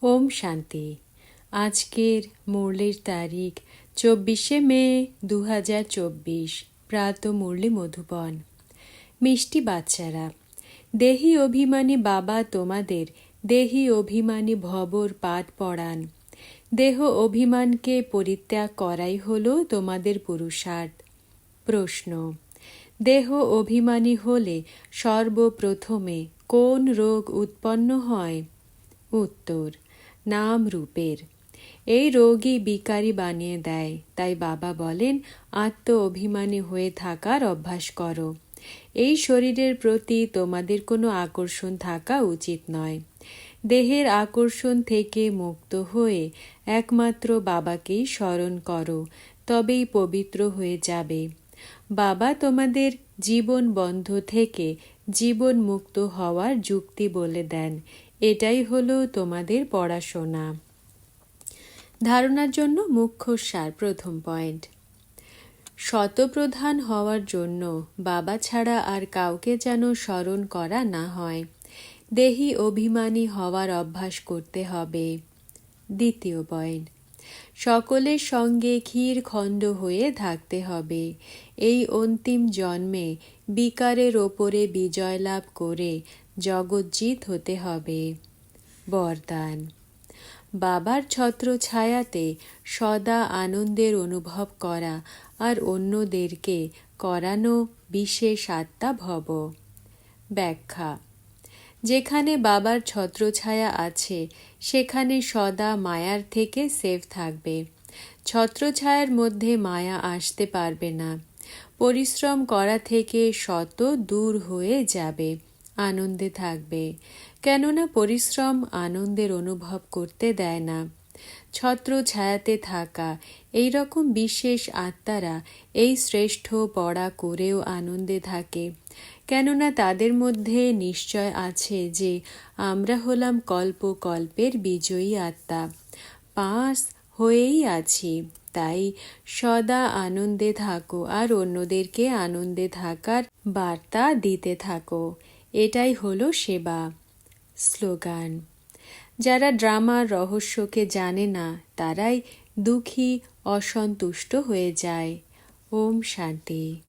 ওম শান্তি। আজকের মুরলির তারিখ 24শে মে 2024। প্রাত মুরলি মধুবন। মিষ্টি বাচ্চারা, দেহি অভিমানী বাবা তোমাদের দেহি অভিমানী ভবর পাঠ পড়ান। দেহ অভিমানকে পরিত্যাগ করাই হলো তোমাদের পুরুষার্থ। প্রশ্ন: দেহ অভিমানী হলে সর্বপ্রথমে কোন রোগ উৎপন্ন হয়? উত্তর: নাম রূপের। এই রোগই বিকারী বানিয়ে দেয়। তাই বাবা বলেন, আত্ম অভিমানী হয়ে থাকার অভ্যাস করো। এই শরীরের প্রতি তোমাদের কোনো আকর্ষণ থাকা উচিত নয়। দেহের আকর্ষণ থেকে মুক্ত হয়ে একমাত্র বাবাকেই স্মরণ করো, তবেই পবিত্র হয়ে যাবে। বাবা তোমাদের জীবন বন্ধ থেকে জীবন মুক্ত হওয়ার যুক্তি বলে দেন। এটাই হলো তোমাদের পড়াশোনা। ধারণার জন্য মুখ্য সার। প্রথম পয়েন্ট: শতপ্রধান হওয়ার জন্য বাবা ছাড়া আর কাউকে যেন স্মরণ করা না হয়। দেহি অভিমানী হওয়ার অভ্যাস করতে হবে। দ্বিতীয় পয়েন্ট: সকলের সঙ্গে ক্ষীরখণ্ড হয়ে থাকতে হবে। এই অন্তিম জন্মে বিকারের ওপরে বিজয় লাভ করে জগজ্জিত হতে হবে। বরদান: বাবার ছত্রছায়াতে সদা আনন্দের অনুভব করা আর অন্যদেরকে করানো বিশেষ আত্মা ভব। ব্যাখ্যা: যেখানে বাবার ছত্রছায়া আছে সেখানে সদা মায়ার থেকে সেফ থাকবে। ছত্রছায়ার মধ্যে মায়া আসতে পারবে না। পরিশ্রম করা থেকে শত দূর হয়ে যাবে, আনন্দে থাকবে। কেননা পরিশ্রম আনন্দের অনুভব করতে দেয় না। ছত্র ছায়াতে থাকা এই রকম বিশেষ আত্মারা এই শ্রেষ্ঠ পড়া করেও আনন্দে থাকে। কেননা তাদের মধ্যে নিশ্চয় আছে যে আমরা হলাম কল্প কল্পের বিজয়ী আত্মা, পাস হয়েই আছি। তাই সদা আনন্দে থাকো আর অন্যদেরকে আনন্দে থাকার বার্তা দিতে থাকো। এটাই হলো সেবা। স্লোগান: যারা ড্রামার রহস্যকে জানে না তারাই দুঃখী, অসন্তুষ্ট হয়ে যায়। ওম শান্তি।